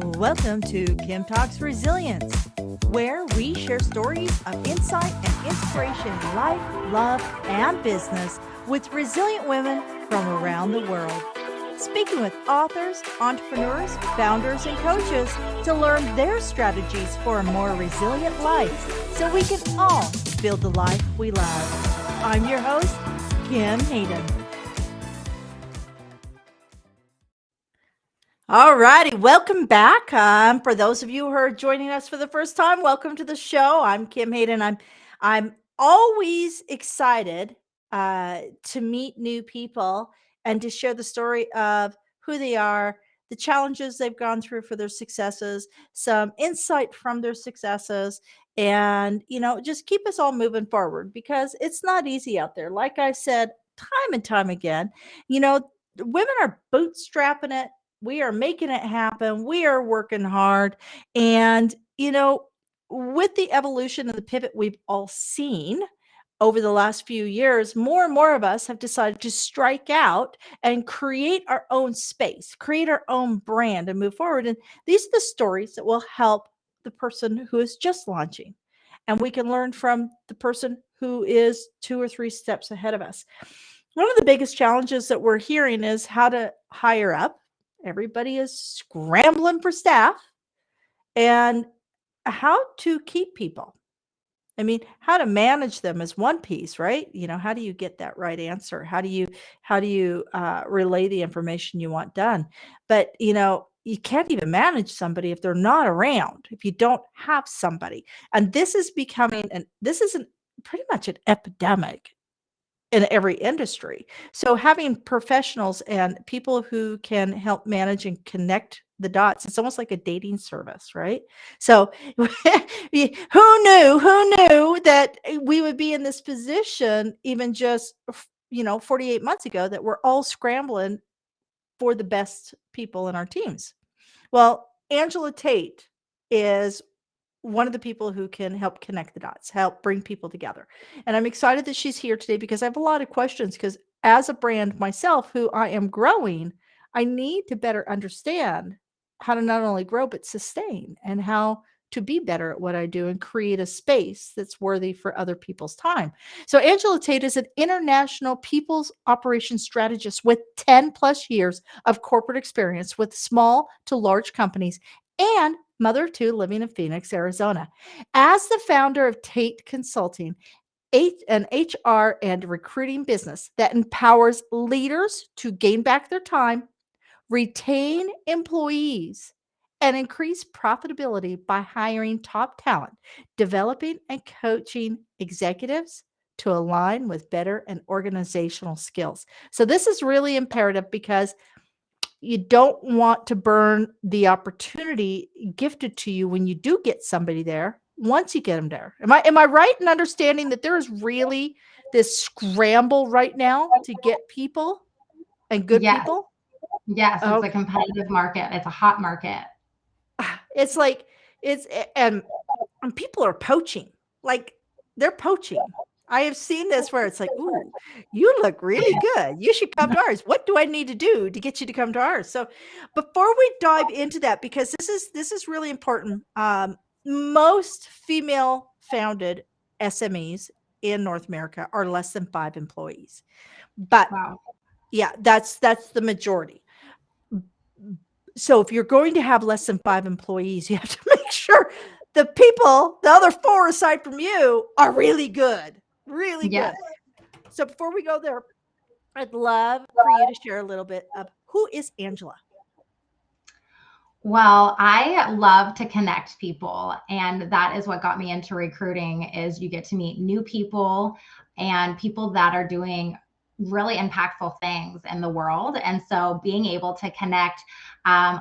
Welcome to Kim Talks Resilience, where we share stories of insight and inspiration in life, love, and business with resilient women from around the world. Speaking with authors, entrepreneurs, founders, and coaches to learn their strategies for a more resilient life so we can all build the life we love. I'm your host, Kim Hayden. All righty, welcome back. For those of you who are joining us for the first time, welcome to the show. I'm Kim Hayden. I'm always excited to meet new people and to share the story of who they are, the challenges they've gone through for their successes, some insight from their successes, and just keep us all moving forward because it's not easy out there. Like I said, time and time again, women are bootstrapping it. We are making it happen. We are working hard. And, with the evolution and the pivot we've all seen over the last few years, more and more of us have decided to strike out and create our own space, create our own brand and move forward. And these are the stories that will help the person who is just launching. And we can learn from the person who is 2 or 3 steps ahead of us. One of the biggest challenges that we're hearing is how to hire up. Everybody is scrambling for staff and how to keep people. I mean, how to manage them is one piece, right? How do you get that right answer? How do you relay the information you want done? But, you can't even manage somebody if they're not around, if you don't have somebody. And this is pretty much an epidemic in every industry. So having professionals and people who can help manage and connect the dots, it's almost like a dating service, right? So who knew that we would be in this position even just 48 months ago, that we're all scrambling for the best people in our teams. Well, Angela Tate is one of the people who can help connect the dots, help bring people together. And I'm excited that she's here today because I have a lot of questions, because as a brand myself who I am growing, I need to better understand how to not only grow, but sustain, and how to be better at what I do and create a space that's worthy for other people's time. So Angela Tate is an international people's operations strategist with 10 plus years of corporate experience with small to large companies, and mother of 2 living in Phoenix, Arizona. As the founder of Tate Consulting, an HR and recruiting business that empowers leaders to gain back their time, retain employees, and increase profitability by hiring top talent, developing and coaching executives to align with better and organizational skills. So this is really imperative because you don't want to burn the opportunity gifted to you when you do get somebody there, once you get them there. Am I right in understanding that there is really this scramble right now to get people and good Yes. people? Yes, it's a Okay. competitive market. It's a hot market. It's like and people are poaching. Like, they're poaching. I have seen this where it's like, "Ooh, you look really good. You should come to ours. What do I need to do to get you to come to ours?" So, before we dive into that, because this is really important, most female-founded SMEs in North America are less than 5 employees. But Wow. yeah, that's the majority. So if you're going to have less than 5 employees, you have to make sure the other 4 aside from you, are really good, really Yes. good. So before we go there, I'd love for you to share a little bit of who is Angela? Well, I love to connect people, and that is what got me into recruiting. Is you get to meet new people and people that are doing really impactful things in the world. And so being able to connect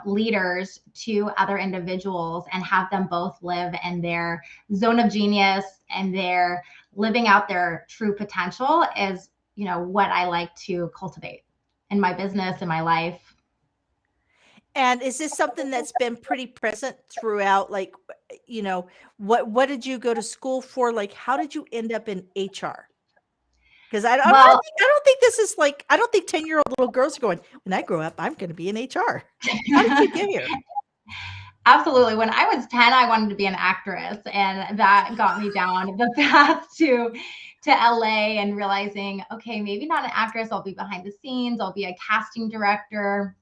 leaders to other individuals and have them both live in their zone of genius and they're living out their true potential is, what I like to cultivate in my business, in my life. And is this something that's been pretty present throughout, like, what did you go to school for? Like, how did you end up in HR? Because Well, I don't think this is like, I don't think 10-year-old little girls are going, "When I grow up, I'm gonna be in HR." How did you get here? Absolutely. When I was 10, I wanted to be an actress, and that got me down the path to LA and realizing, okay, maybe not an actress. I'll be behind the scenes. I'll be a casting director.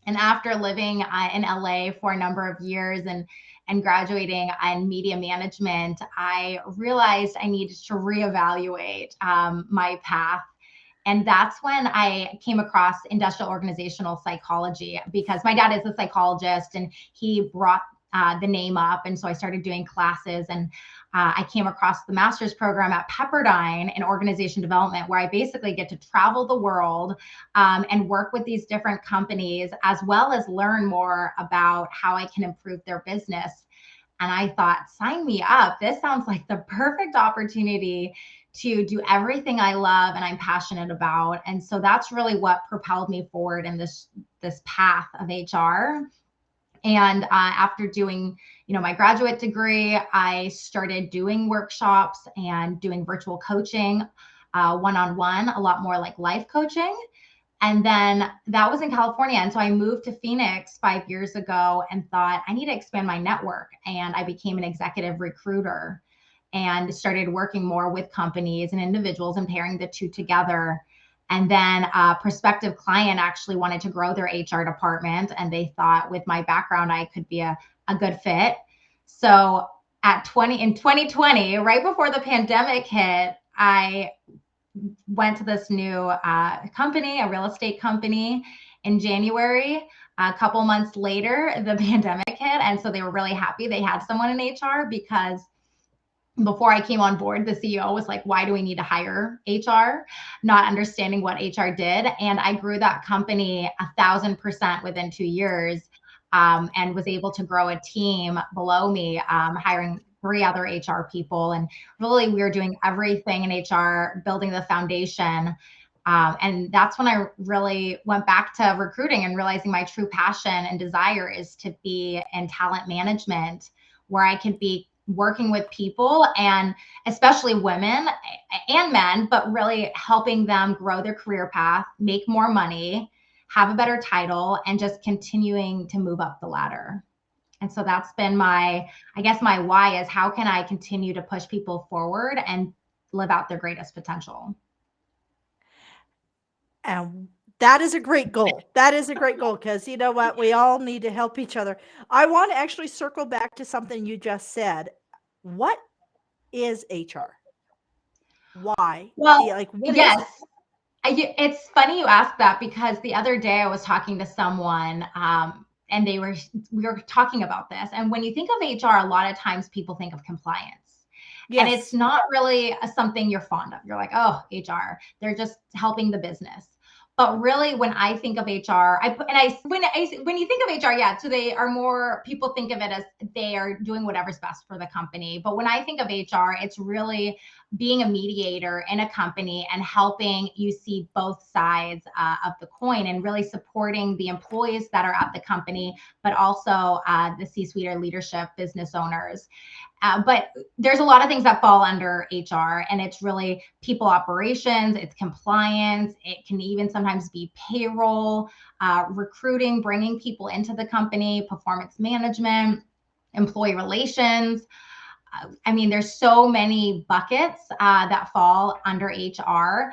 And after living in LA for a number of years and graduating in media management, I realized I needed to reevaluate my path. And that's when I came across industrial organizational psychology, because my dad is a psychologist and he brought the name up. And so I started doing classes, and I came across the master's program at Pepperdine in organization development, where I basically get to travel the world and work with these different companies, as well as learn more about how I can improve their business. And I thought, sign me up. This sounds like the perfect opportunity to do everything I love and I'm passionate about. And so that's really what propelled me forward in this path of HR. And after doing, my graduate degree, I started doing workshops and doing virtual coaching, one-on-one, a lot more like life coaching. And then that was in California. And so I moved to Phoenix 5 years ago and thought, I need to expand my network. And I became an executive recruiter and started working more with companies and individuals and pairing the two together. And then a prospective client actually wanted to grow their HR department, and they thought with my background, I could be a good fit. So in 2020, right before the pandemic hit, I went to this new company, a real estate company, in January. A couple months later, the pandemic hit. And so they were really happy they had someone in HR, because before I came on board, the CEO was like, why do we need to hire HR? Not understanding what HR did. And I grew that company 1,000% within 2 years, and was able to grow a team below me, hiring 3 other HR people. And really, we were doing everything in HR, building the foundation. And that's when I really went back to recruiting and realizing my true passion and desire is to be in talent management, where I could be working with people, and especially women and men, but really helping them grow their career path, make more money, have a better title, and just continuing to move up the ladder. And so that's been my why is, how can I continue to push people forward and live out their greatest potential? And that is a great goal. That is a great goal, because you know what? We all need to help each other. I want to actually circle back to something you just said. What is HR? Why? Well, Like, what is it? yes. It's funny you ask that, because the other day I was talking to someone, and we were talking about this. And when you think of HR, a lot of times people think of compliance. And it's Yes. not really something you're fond of. You're like, oh, HR, they're just helping the business. But really, when I think of HR, when you think of HR, yeah, so they are more, people think of it as they are doing whatever's best for the company. But when I think of HR, it's really being a mediator in a company and helping you see both sides of the coin, and really supporting the employees that are at the company, but also the C-suite or leadership, business owners. But there's a lot of things that fall under HR, and it's really people operations, it's compliance, it can even sometimes be payroll, recruiting, bringing people into the company, performance management, employee relations. I mean, there's so many buckets that fall under HR.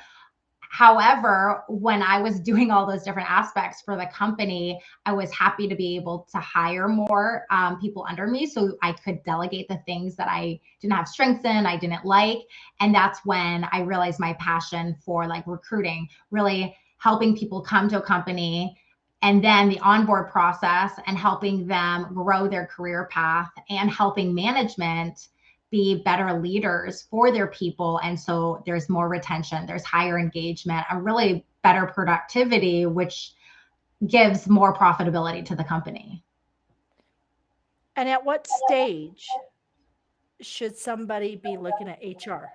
However, when I was doing all those different aspects for the company, I was happy to be able to hire more people under me, so I could delegate the things that I didn't have strengths in, I didn't like. And that's when I realized my passion for like recruiting, really helping people come to a company, and then the onboard process and helping them grow their career path, and helping management be better leaders for their people. And so there's more retention, there's higher engagement, a really better productivity, which gives more profitability to the company. And at what stage should somebody be looking at HR?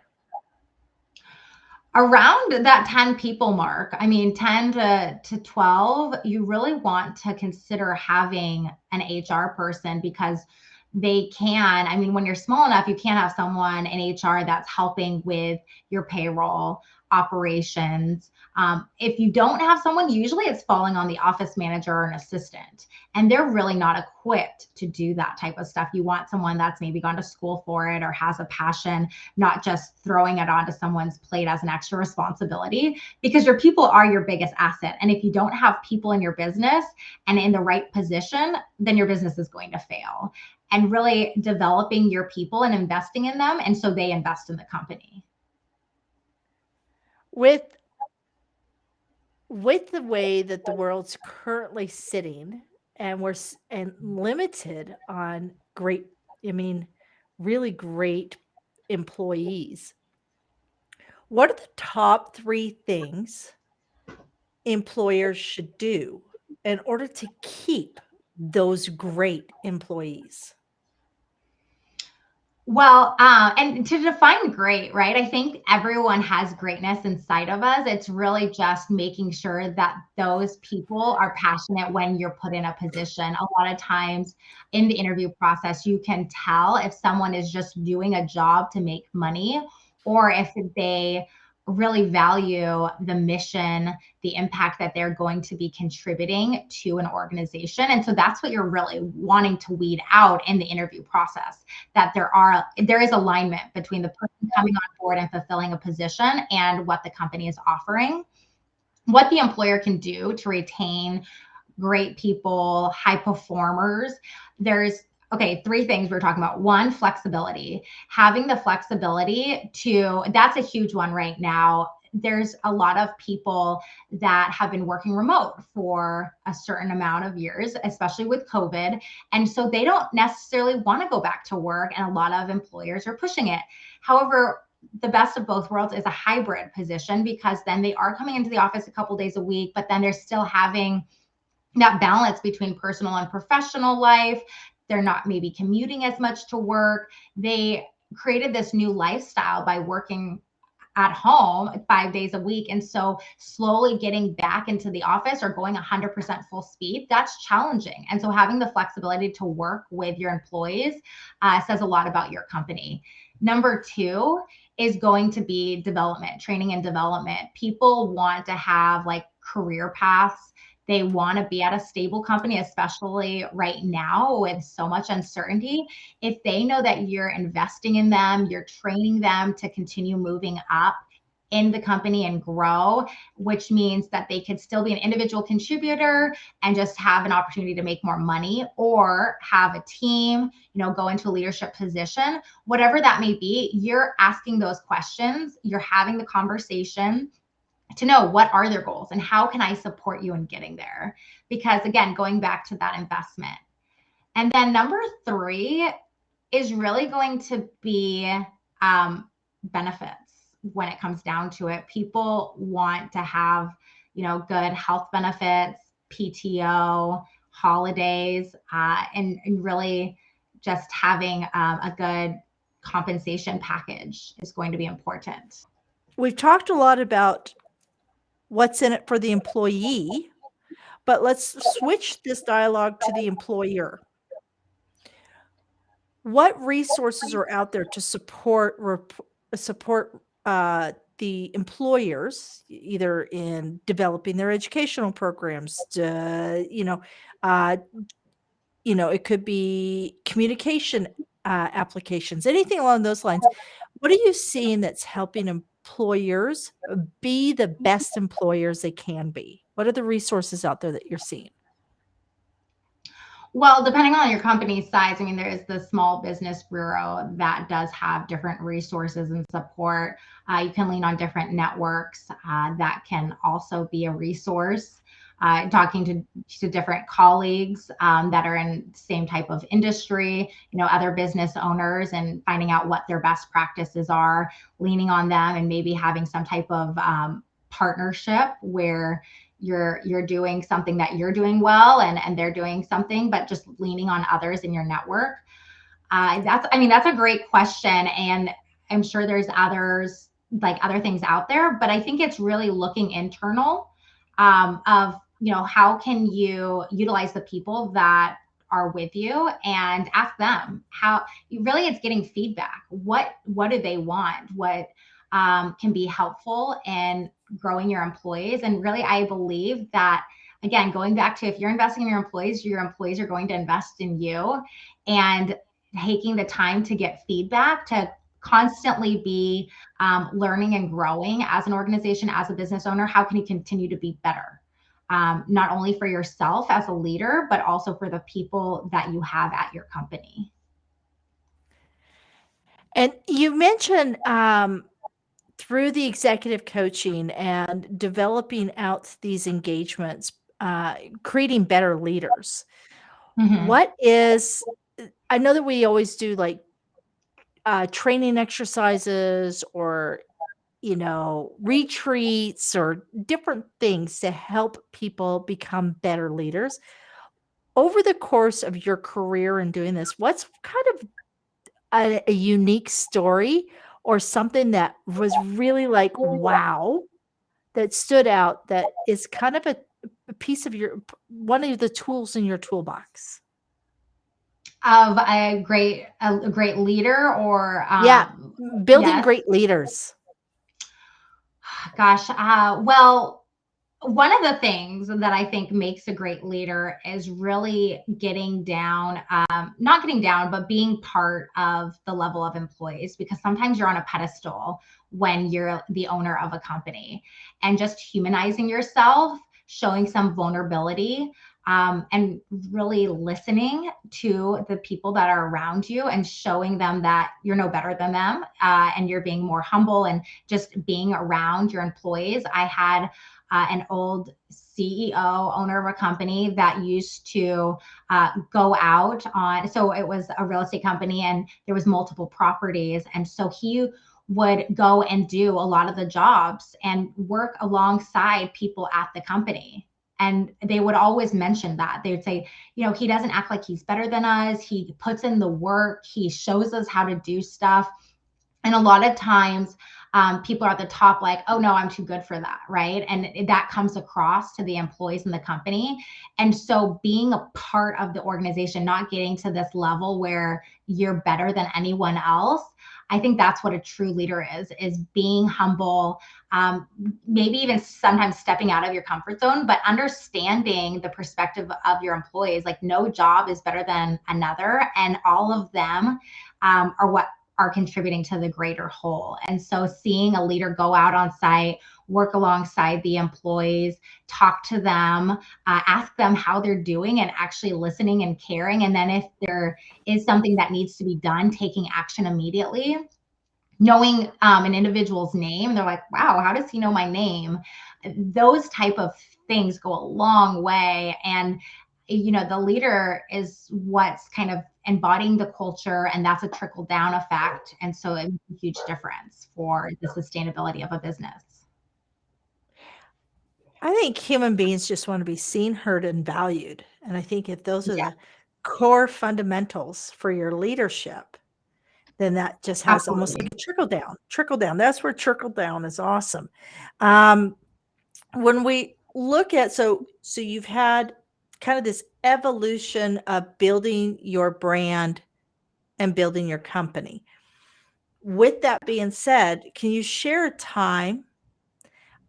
Around that 10 people mark, I mean, 10 to 12, you really want to consider having an HR person, because I mean, when you're small enough, you can't have someone in HR that's helping with your payroll, operations. If you don't have someone, usually it's falling on the office manager or an assistant, and they're really not equipped to do that type of stuff. You want someone that's maybe gone to school for it or has a passion, not just throwing it onto someone's plate as an extra responsibility, because your people are your biggest asset. And if you don't have people in your business and in the right position, then your business is going to fail. And really developing your people and investing in them, and so they invest in the company. With the way that the world's currently sitting, and and limited on great, I mean, really great employees, what are the top 3 things employers should do in order to keep those great employees? Well, and to define great, right? I think everyone has greatness inside of us. It's really just making sure that those people are passionate when you're put in a position. A lot of times in the interview process, you can tell if someone is just doing a job to make money, or if they really value the mission, the impact that they're going to be contributing to an organization. And so that's what you're really wanting to weed out in the interview process, that there is alignment between the person coming on board and fulfilling a position and what the company is offering. What the employer can do to retain great people, high performers, there's 3 things we're talking about. One, flexibility. Having the flexibility that's a huge one right now. There's a lot of people that have been working remote for a certain amount of years, especially with COVID. And so they don't necessarily want to go back to work, and a lot of employers are pushing it. However, the best of both worlds is a hybrid position, because then they are coming into the office a couple days a week, but then they're still having that balance between personal and professional life. They're not maybe commuting as much to work. They created this new lifestyle by working at home 5 days a week. And so slowly getting back into the office or going 100% full speed, that's challenging. And so having the flexibility to work with your employees says a lot about your company. Number 2 is going to be development, training and development. People want to have like career paths. They want to be at a stable company, especially right now with so much uncertainty. If they know that you're investing in them, you're training them to continue moving up in the company and grow, which means that they could still be an individual contributor and just have an opportunity to make more money, or have a team, go into a leadership position, whatever that may be. You're asking those questions, you're having the conversation to know what are their goals and how can I support you in getting there? Because again, going back to that investment. And then number 3 is really going to be benefits. When it comes down to it, people want to have, good health benefits, PTO, holidays, and really just having a good compensation package is going to be important. We've talked a lot about what's in it for the employee, but let's switch this dialogue to the employer. What resources are out there to support the employers, either in developing their educational programs, uh, it could be communication applications, anything along those lines. What are you seeing that's helping employers be the best employers they can be? What are the resources out there that you're seeing? Well, depending on your company's size, I mean, there is the Small Business Bureau that does have different resources and support. You can lean on different networks that can also be a resource. Talking to different colleagues that are in the same type of industry, other business owners, and finding out what their best practices are, leaning on them, and maybe having some type of partnership where you're doing something that you're doing well, and they're doing something, but just leaning on others in your network. That's a great question. And I'm sure there's other things out there, but I think it's really looking internal of, how can you utilize the people that are with you and ask them how. Really, it's getting feedback. What do they want? What can be helpful in growing your employees. And really, I believe that, again, going back to, if you're investing in your employees are going to invest in you. And taking the time to get feedback, to constantly be learning and growing as an organization, as a business owner. How can you continue to be better? Not only for yourself as a leader, but also for the people that you have at your company. And you mentioned through the executive coaching and developing out these engagements, creating better leaders. Mm-hmm. What is, I know that we always do like training exercises or, retreats or different things to help people become better leaders. Over the course of your career in doing this, what's kind of a unique story or something that was really like, wow, that stood out, that is kind of a piece of one of the tools in your toolbox? Of a great leader, or Yeah, building yes. great leaders. Gosh, well, one of the things that I think makes a great leader is really getting down, not getting down, but being part of the level of employees, because sometimes you're on a pedestal when you're the owner of a company, and just humanizing yourself, showing some vulnerability, and really listening to the people that are around you and showing them that you're no better than them, and you're being more humble, and just being around your employees. I had an old CEO, owner of a company, that used to go out on, so it was a real estate company and there was multiple properties. And so he would go and do a lot of the jobs and work alongside people at the company. And they would always mention that. They would say, he doesn't act like he's better than us. He puts in the work. He shows us how to do stuff. And a lot of times, people are at the top like, oh no, I'm too good for that, right? And that comes across to the employees in the company. And so being a part of the organization, not getting to this level where you're better than anyone else, I think that's what a true leader is being humble, maybe even sometimes stepping out of your comfort zone, but understanding the perspective of your employees. Like, no job is better than another, and all of them are what are contributing to the greater whole. And so seeing a leader go out on site, work alongside the employees, talk to them, ask them how they're doing, and actually listening and caring. And then if there is something that needs to be done, taking action immediately. Knowing an individual's name, they're like, wow, how does he know my name? Those type of things go a long way. And the leader is what's kind of embodying the culture, and that's a trickle down effect. And so it makes a huge difference for the sustainability of a business. I think human beings just want to be seen, heard, and valued. And I think if those are Yeah, the core fundamentals for your leadership, then that just has almost like absolutely. a trickle down. Trickle down. That's where trickle down is awesome. Um, when we look at, so you've had kind of this evolution of building your brand and building your company. With that being said, can you share a time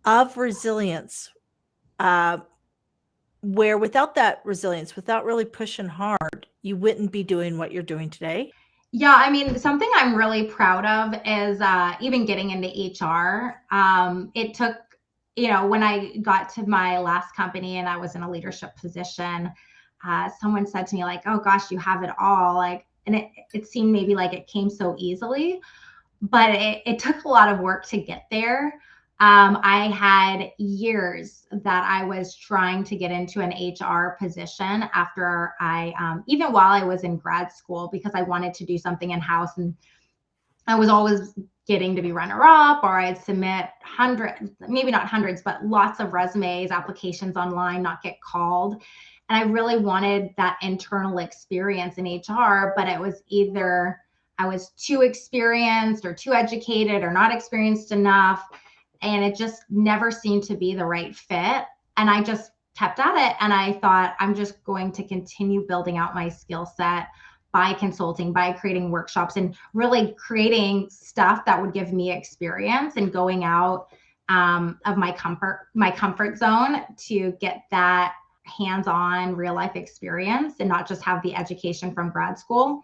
of resilience, uh, where without that resilience, without really pushing hard, you wouldn't be doing what you're doing today? Yeah, I mean, something I'm really proud of is even getting into HR. It took, when I got to my last company and I was in a leadership position, someone said to me like, "Oh gosh, you have it all." Like, and it seemed maybe like it came so easily, but it took a lot of work to get there. I had years that I was trying to get into an HR position after even while I was in grad school, because I wanted to do something in house, and I was always getting to be runner up, or I'd submit hundreds, maybe not hundreds, but lots of resumes, applications online, not get called. And I really wanted that internal experience in HR, but it was either I was too experienced or too educated or not experienced enough. And it just never seemed to be the right fit. And I just kept at it. And I thought, I'm just going to continue building out my skill set, by consulting, by creating workshops, and really creating stuff that would give me experience and going out of my comfort zone to get that hands-on real life experience and not just have the education from grad school.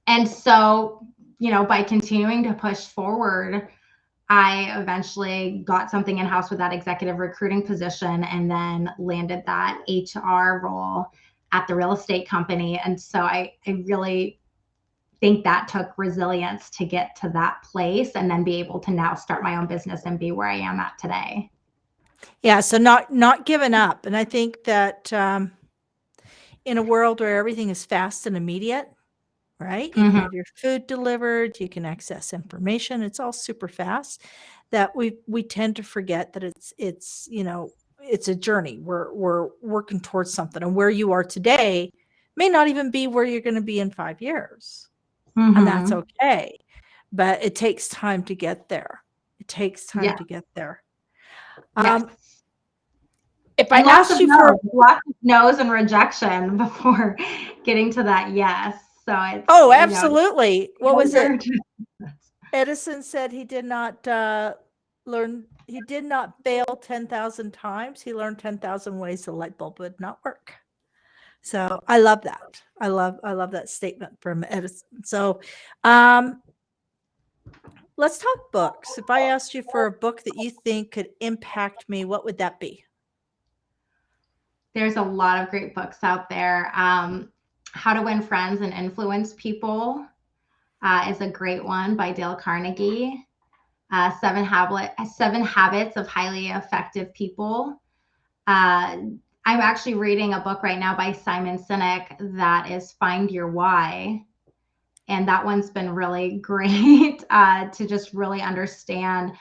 And so, by continuing to push forward, I eventually got something in-house with that executive recruiting position and then landed that HR role at the real estate company. And so I really think that took resilience to get to that place and then be able to now start my own business and be where I am at today. Yeah, so not giving up. And I think that in a world where everything is fast and immediate, right? You can Mm-hmm. have your food delivered, you can access information. It's all super fast that we tend to forget that it's it's a journey. We're working towards something, and where you are today may not even be where you're going to be in 5 years. And that's Mm-hmm. okay. But it takes time to get there. It takes time Yeah. to get there. Yes. If I And lots asked of you for no's, lots of no's and rejection before getting to that yes. So it's, Oh, absolutely. What was failure it? to- Edison said he did not he did not fail 10,000 times. He learned 10,000 ways the light bulb would not work. So I love that. I love that statement from Edison. So let's talk books. If I asked you for a book that you think could impact me, what would that be? There's a lot of great books out there. How to Win Friends and Influence People is a great one by Dale Carnegie. Seven Habits of Highly Effective People. I'm actually reading a book right now by Simon Sinek that is Find Your Why. And that one's been really great to just really understand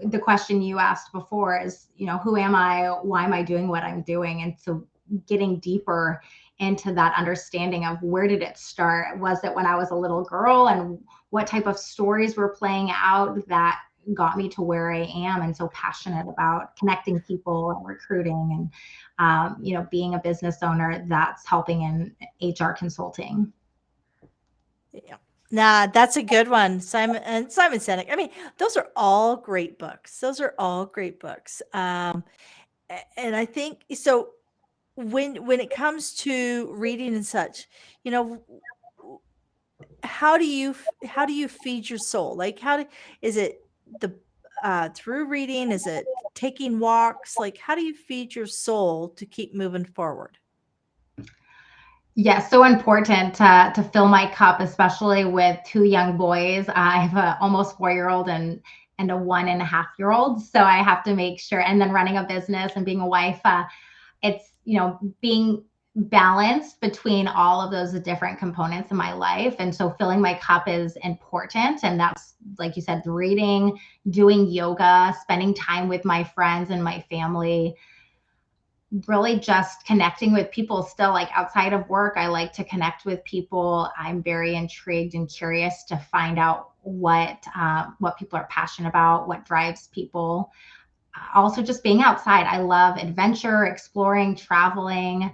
the question you asked before is, who am I? Why am I doing what I'm doing? And so getting deeper into that understanding of where did it start? Was it when I was a little girl, and what type of stories were playing out that got me to where I am and so passionate about connecting people and recruiting and being a business owner that's helping in HR consulting. Yeah. Nah, that's a good one. Simon Sinek. I mean, those are all great books. Those are all great books. And I think so when it comes to reading and such, you know, how do you feed your soul? Like is it the through reading? Is it taking walks? Like how do you feed your soul to keep moving forward? Yes, so important to fill my cup, especially with two young boys. I have a almost 4-year-old and a 1.5-year-old. So I have to make sure, and then running a business and being a wife, it's, being balanced between all of those different components in my life. And so filling my cup is important. And that's, like you said, reading, doing yoga, spending time with my friends and my family, really just connecting with people still. Like outside of work, I like to connect with people. I'm very intrigued and curious to find out what people are passionate about, what drives people. Also just being outside. I love adventure, exploring, traveling,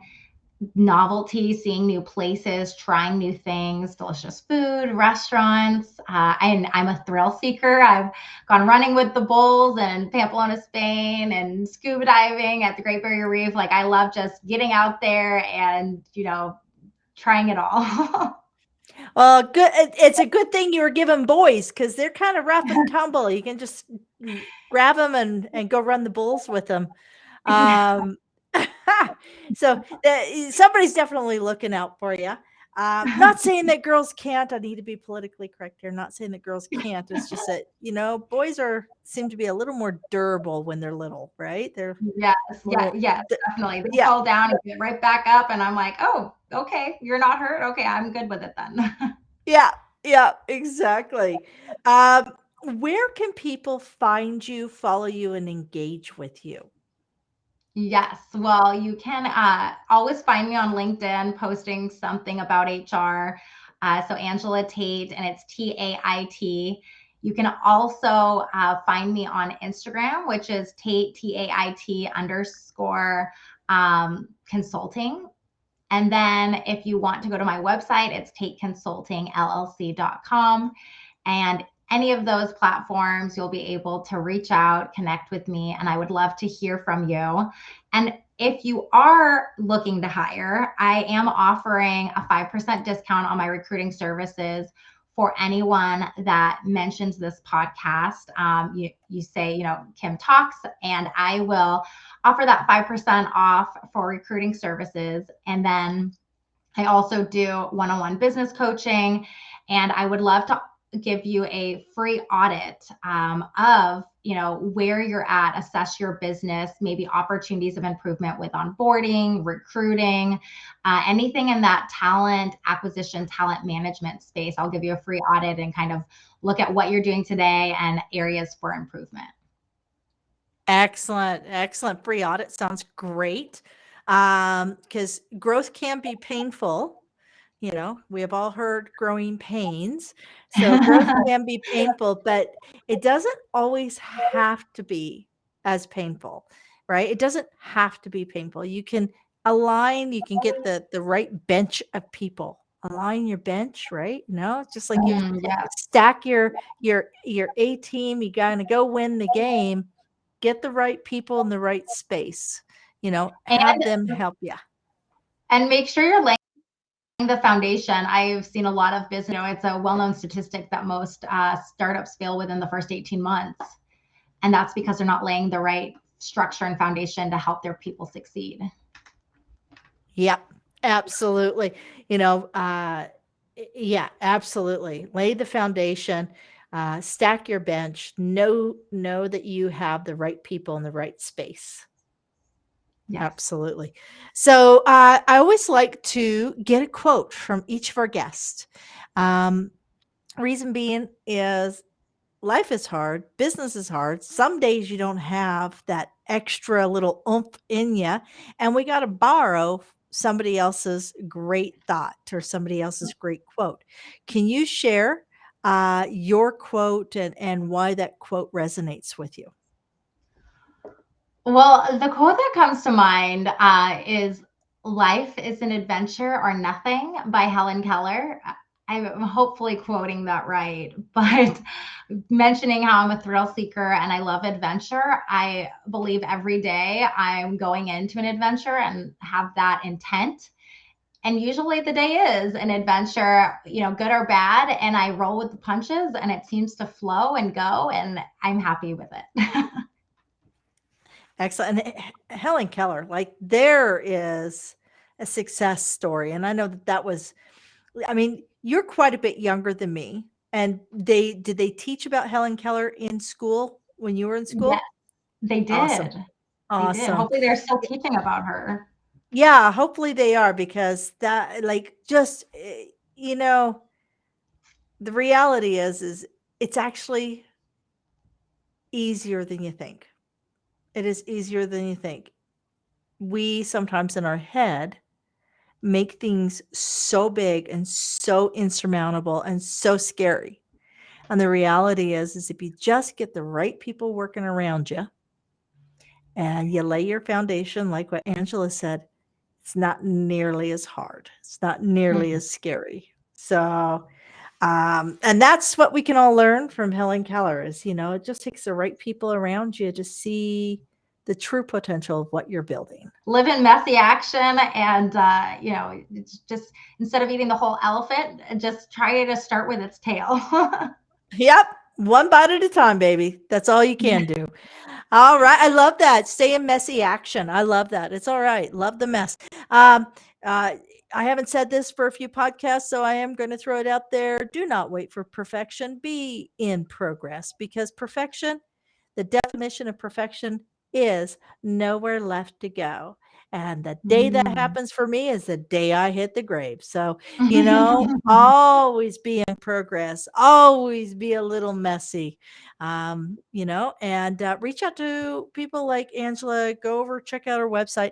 novelty, seeing new places, trying new things, delicious food, restaurants. And I'm a thrill seeker. I've gone running with the bulls in Pamplona, Spain, and scuba diving at the Great Barrier Reef. Like I love just getting out there and, trying it all. Well, good. It's a good thing you were given boys because they're kind of rough and tumble. You can just grab them and go run the bulls with them. Um, so somebody's definitely looking out for you. Not saying that girls can't. I need to be politically correct here. Not saying that girls can't. It's just that boys seem to be a little more durable when they're little, right? They're Yes, yeah, little, yes, definitely. They yeah, fall down and get right back up, and I'm like, oh, okay, you're not hurt. Okay, I'm good with it then. yeah, yeah, exactly. Um, where can people find you, follow you, and engage with you? Yes. Well, you can always find me on LinkedIn posting something about HR. So Angela Tate, and it's Tait. You can also find me on Instagram, which is Tate, Tait _ consulting. And then if you want to go to my website, it's tateconsultingllc.com. And any of those platforms, you'll be able to reach out, connect with me, and I would love to hear from you. And if you are looking to hire, I am offering a 5% discount on my recruiting services for anyone that mentions this podcast. You say, Kim talks, and I will offer that 5% off for recruiting services. And then I also do one-on-one business coaching, and I would love to give you a free audit of where you're at, assess your business, maybe opportunities of improvement with onboarding, recruiting, anything in that talent acquisition, talent management space. I'll give you a free audit and kind of look at what you're doing today and areas for improvement. Excellent. Excellent. Free audit sounds great. Because growth can be painful. We have all heard growing pains. So growth can be painful, but it doesn't always have to be as painful, right? It doesn't have to be painful. You can align, you can get the right bench of people. Align your bench, right? It's just like you Yeah. stack your A team, you gotta go win the game. Get the right people in the right space, have them help you. And make sure you're laying the foundation. I've seen a lot of business, it's a well-known statistic that most startups fail within the first 18 months. And that's because they're not laying the right structure and foundation to help their people succeed. Yep, absolutely. Yeah, absolutely. Lay the foundation, stack your bench, know that you have the right people in the right space. Yes. Absolutely. So I always like to get a quote from each of our guests. Reason being is life is hard, business is hard. Some days you don't have that extra little oomph in you, and we got to borrow somebody else's great thought or somebody else's great quote. Can you share your quote and why that quote resonates with you? Well, the quote that comes to mind is "Life is an adventure or nothing" by Helen Keller. I'm hopefully quoting that right, but mentioning how I'm a thrill seeker and I love adventure, I believe every day I'm going into an adventure and have that intent. And usually the day is an adventure, good or bad, and I roll with the punches and it seems to flow and go, and I'm happy with it. Excellent. And Helen Keller, like there is a success story. And I know that was, I mean, you're quite a bit younger than me. And did they teach about Helen Keller in school when you were in Yes, school? they Awesome. did. They did. Awesome. Hopefully they're still teaching about her. Yeah, hopefully they are because that like just the reality is it's actually easier than you think. It is easier than you think. We sometimes in our head make things so big and so insurmountable and so scary. And the reality is if you just get the right people working around you and you lay your foundation, like what Angela said, it's not nearly as hard. It's not nearly Mhm. as scary. So, and that's what we can all learn from Helen Keller is, it just takes the right people around you to see the true potential of what you're building. Live in messy action, and it's just instead of eating the whole elephant, just try to start with its tail. Yep. One bite at a time, baby. That's all you can do. All right. I love that. Stay in messy action. I love that. It's all right. Love the mess. Um, I haven't said this for a few podcasts, so I am going to throw it out there. Do not wait for perfection. Be in progress because perfection, the definition of perfection is nowhere left to go. And the day that Mm. happens for me is the day I hit the grave. So, always be in progress, always be a little messy, and reach out to people like Angela, go over, check out our website,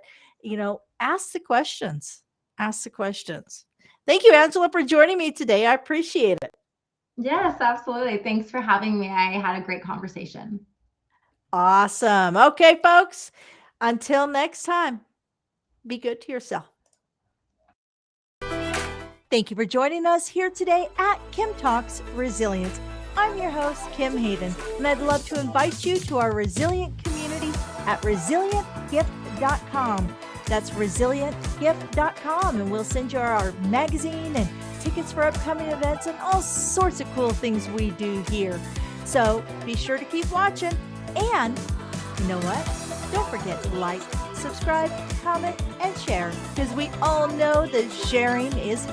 ask the questions, ask the questions. Thank you, Angela, for joining me today. I appreciate it. Yes, absolutely. Thanks for having me. I had a great conversation. Awesome. Okay, folks, until next time, be good to yourself. Thank you for joining us here today at Kim Talks Resilience. I'm your host, Kim Hayden, and I'd love to invite you to our resilient community at resilientgift.com. That's resilientgift.com, and we'll send you our magazine and tickets for upcoming events and all sorts of cool things we do here. So be sure to keep watching, and you know what? Don't forget to like, subscribe, comment, and share, because we all know that sharing is